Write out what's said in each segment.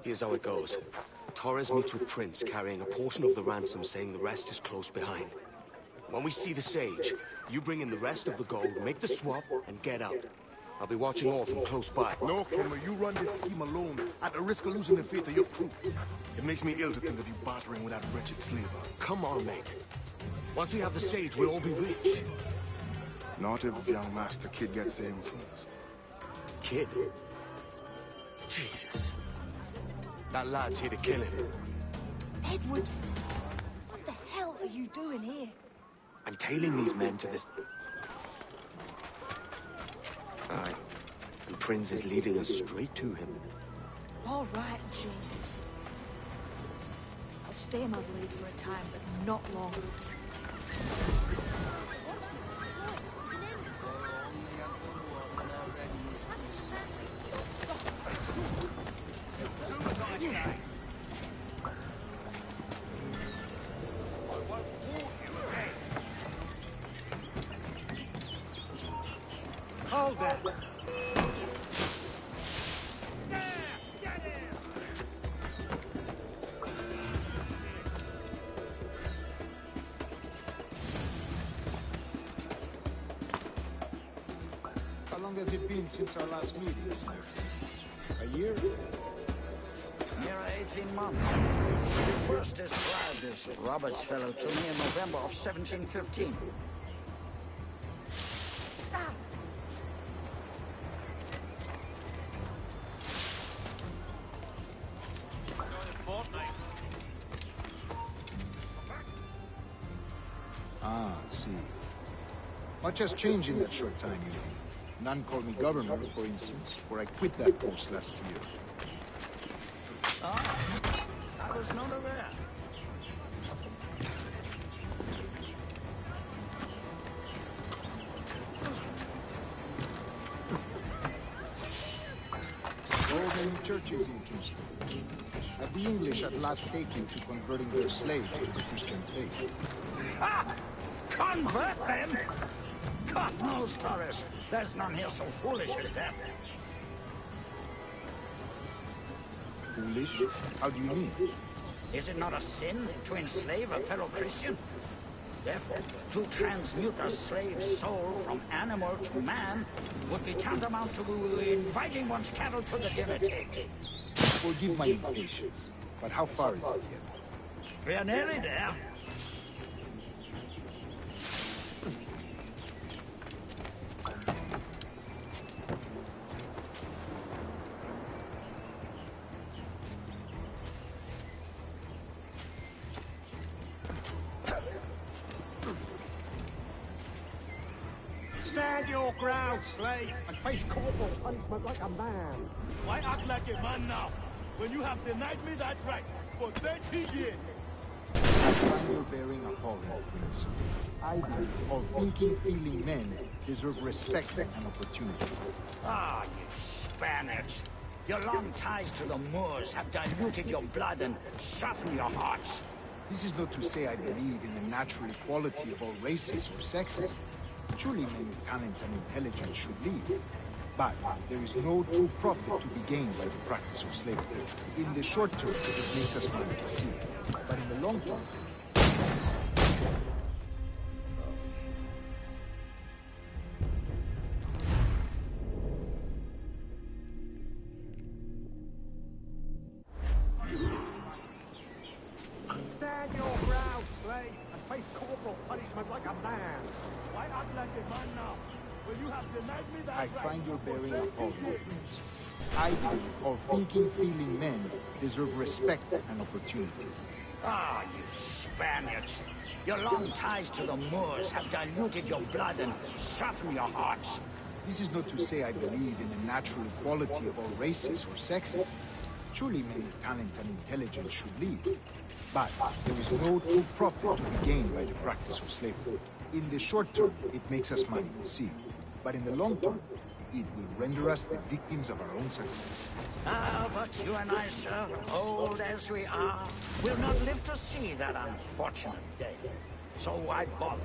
Here's how it goes. Torres meets with Prince, carrying a portion of the ransom, saying the rest is close behind. When we see the Sage, you bring in the rest of the gold, make the swap, and get out. I'll be watching all from close by. No, Kilmer, you run this scheme alone, at the risk of losing the faith of your crew. It makes me ill to think of you bartering with that wretched slaver. Come on, mate. Once we have the Sage, we'll all be rich. Not if young Master Kid gets the influence. Kid? Jesus. That lad's here to kill him. Edward, what the hell are you doing here? I'm tailing these men to this... Aye. And Prince is leading us straight to him. All right, Jesus. I'll stay in my blade for a time, but not long. Hold that! How long has it been since our last meeting? A year? Near 18 months. You first described this Roberts fellow to me in November of 1715. Ah, I see. Much has changed in that short time, you know. None called me governor, for instance, for I quit that post last year. Ah, I was not aware. All the new churches in Kingston. Have the English at last taken to converting their slaves to the Christian faith? Ah! Convert them? God knows, Torres. There's none here so foolish as that. Foolish? How do you mean? Is it not a sin to enslave a fellow Christian? Therefore, to transmute a slave's soul from animal to man would be tantamount to inviting one's cattle to the dinner table. Forgive my impatience, but how far is it yet? We are nearly there. Stand your ground, slave, and face corporal punishment like a man. Why act like a man now, when you have denied me that right for 30 years? I find your bearing appalling, Prince. I do. All thinking, feeling men deserve respect and opportunity. Ah, you Spaniards. Your long ties to the Moors have diluted your blood and softened your hearts. This is not to say I believe in the natural equality of all races or sexes. Surely men with talent and intelligence should lead. But there is no true profit to be gained by the practice of slavery. In the short term, it makes us money to see. But in the long term... Stand your ground, slave, and face corporal punishment like a man. Why act like a man now, when you have denied me that I right find your for bearing 30 appalling, years? Prince. I believe all thinking, feeling men deserve respect and opportunity. Ah, you Spaniards. Your long ties to the Moors have diluted your blood and softened your hearts. This is not to say I believe in the natural equality of all races or sexes. Surely men with talent and intelligence should lead. But there is no true profit to be gained by the practice of slavery. In the short term, it makes us money, see. But in the long term, it will render us the victims of our own success. Ah, but you and I, sir, old as we are, will not live to see that unfortunate day. So why bother?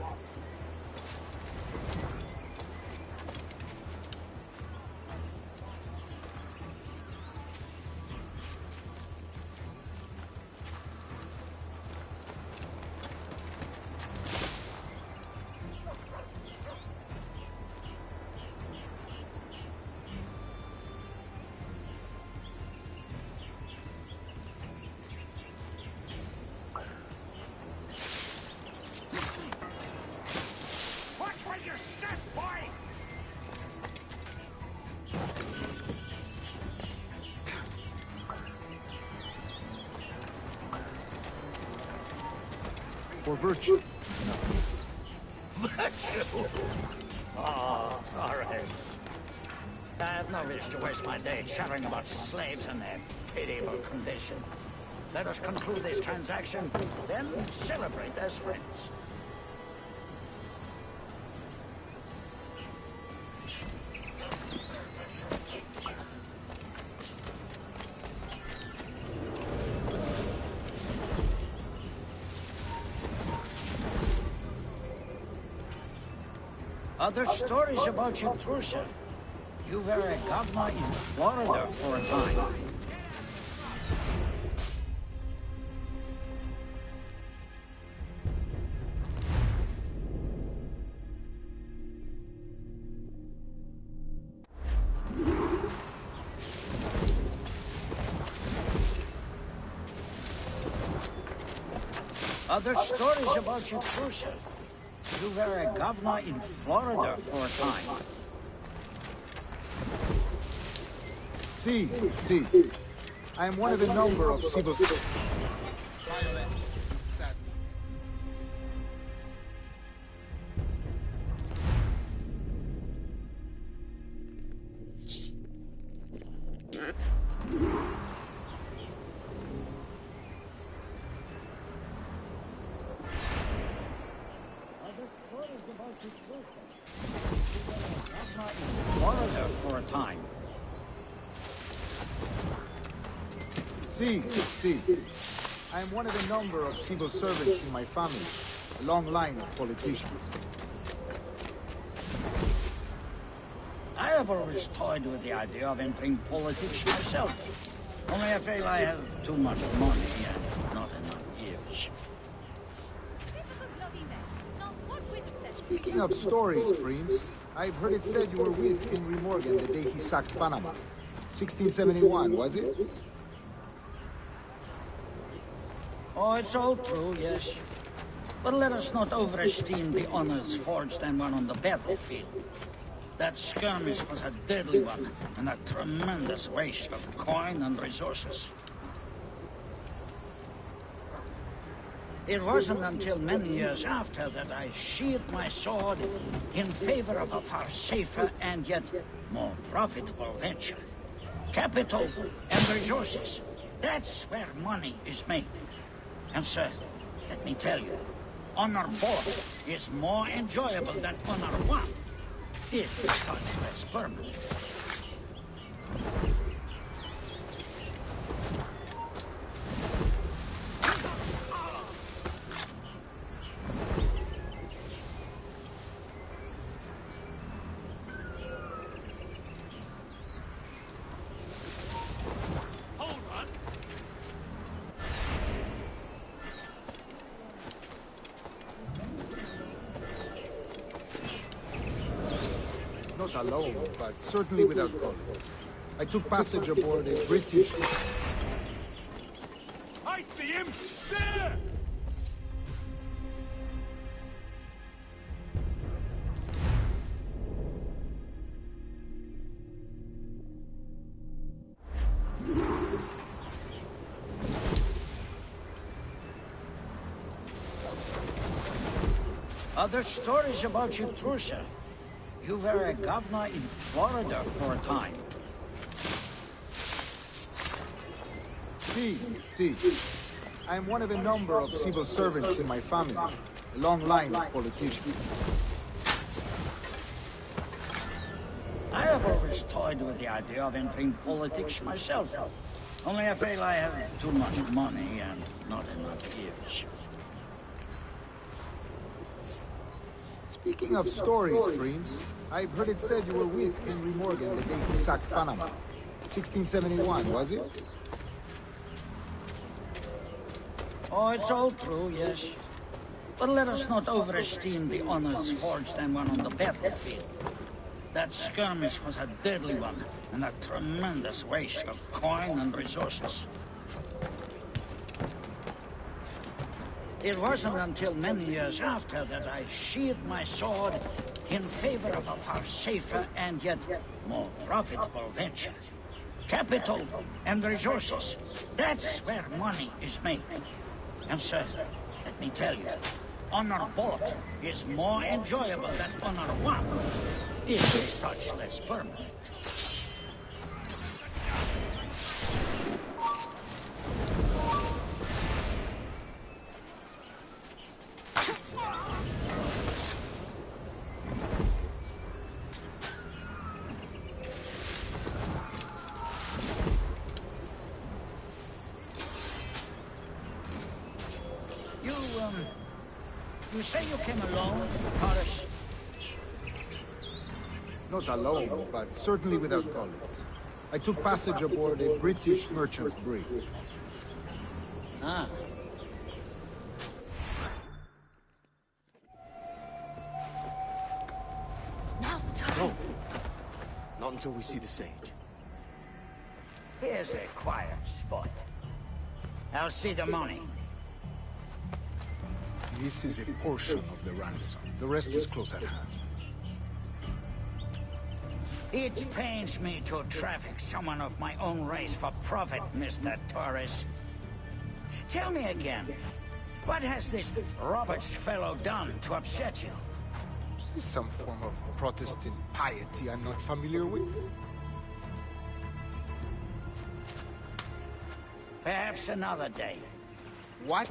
for virtue. Virtue? Oh, Torres. I have no wish to waste my day chattering about slaves and their pitiable condition. Let us conclude this transaction, then celebrate as friends. Other stories about you, Trucia. You were a governor in Florida for a time. Other stories about you, Trucia. You were a governor in Florida for a time. See. I am one of a number of civil... Violence and sadness. Florida for a time. See. I am one of a number of civil servants in my family. A long line of politicians. I have always toyed with the idea of entering politics myself. Only I feel I have too much money and not enough years. Speaking of stories, Prince, I've heard it said you were with Henry Morgan the day he sacked Panama. 1671, was it? Oh, it's all true, yes. But let us not overesteem the honors forged and won on the battlefield. That skirmish was a deadly one, and a tremendous waste of coin and resources. It wasn't until many years after that I sheathed my sword in favor of a far safer and yet more profitable venture. Capital and resources. That's where money is made. And sir, let me tell you, honor 4 is more enjoyable than honor 1, if it's much less permanent. Not alone, but certainly without colors. I took passage aboard a British... I see him! There! Other stories about you, Trucia. You were a governor in Florida for a time. See. I am one of a number of civil servants in my family. A long line of politicians. I have always toyed with the idea of entering politics myself. Only I feel I have too much money and not enough years. Speaking of stories, Prince, I've heard it said you were with Henry Morgan the day he sacked Panama. 1671, was it? Oh, it's all true, yes. But let us not overesteem the honors forged and won on the battlefield. That skirmish was a deadly one, and a tremendous waste of coin and resources. It wasn't until many years after that I sheathed my sword in favor of a far safer and yet more profitable venture. Capital and resources. That's where money is made. And sir, let me tell you, Honor Bolt is more enjoyable than Honor 1, if it's such less permanent. You say you came alone, Horace? Not alone, but certainly without colleagues. I took passage aboard a British merchant's brig. Ah. Now's the time. No. Not until we see the sage. Here's a quiet spot. I'll see the money. This is a portion of the ransom. The rest is close at hand. It pains me to traffic someone of my own race for profit, Mr. Torres. Tell me again, what has this Roberts fellow done to upset you? Is this some form of Protestant piety I'm not familiar with? Perhaps another day. What?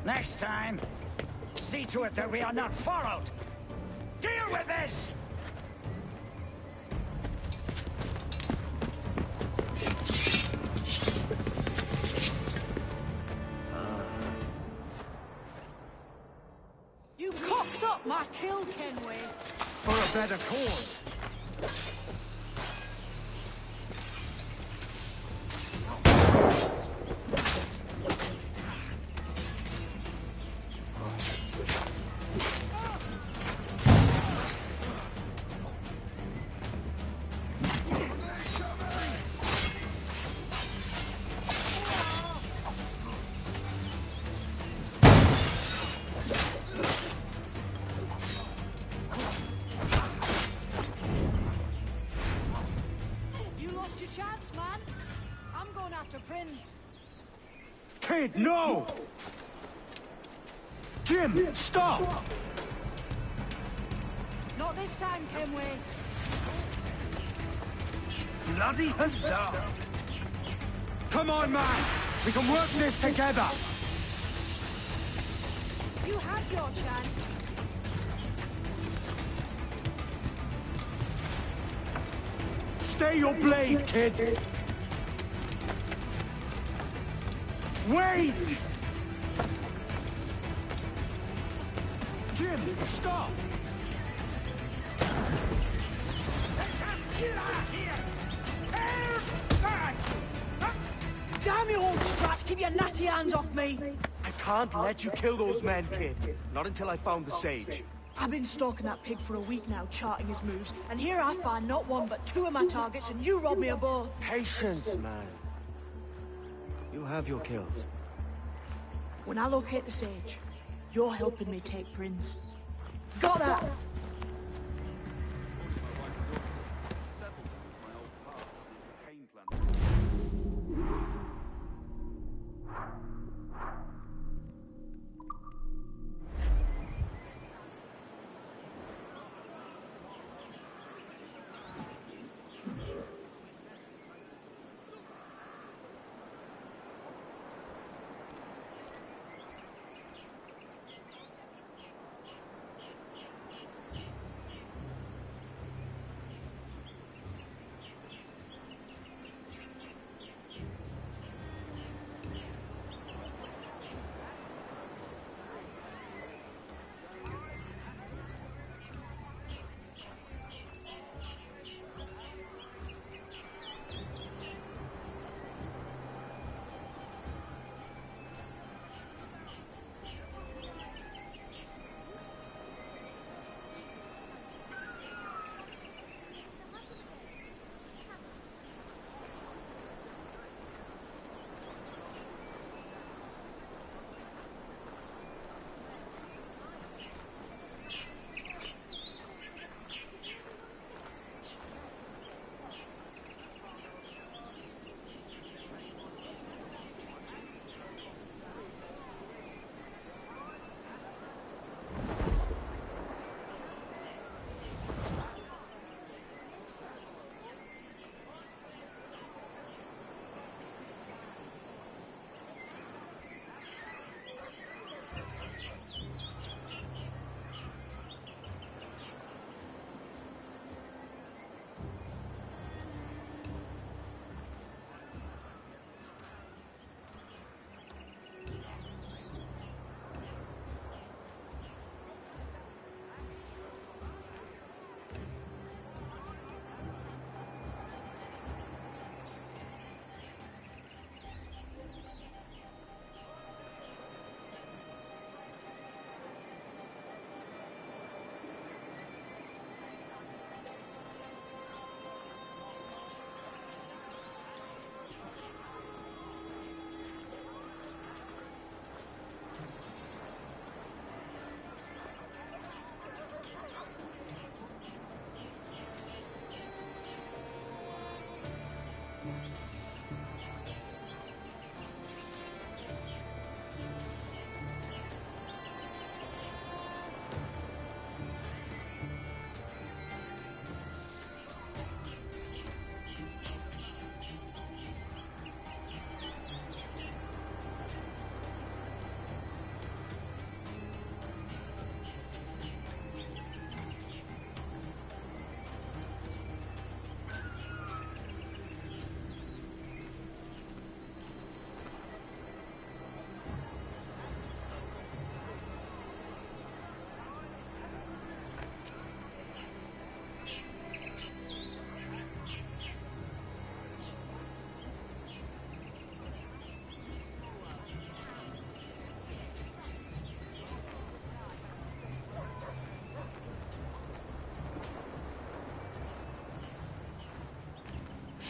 Next time, see to it that we are not followed. Deal with this! You cocked up my kill, Kenway. For a better cause. You lost your chance, man. I'm going after Prince. Kid, no! Jim, stop! Not this time, Kenway. Bloody huzzah! Come on, man! We can work this together! You had your chance. Stay your blade, kid! Wait! Jim, stop! Damn you, old scratch! Keep your natty hands off me! I can't let you kill those men, kid. Not until I found the sage. I've been stalking that pig for a week now, charting his moves, and here I find not one but two of my targets, and you rob me of both. Patience, man. You'll have your kills. When I locate the sage, you're helping me take Prince. Got that?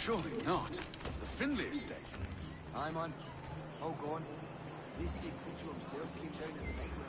Surely not. The Finley estate. Aye, man. All gone. This sick creature himself came down in the night.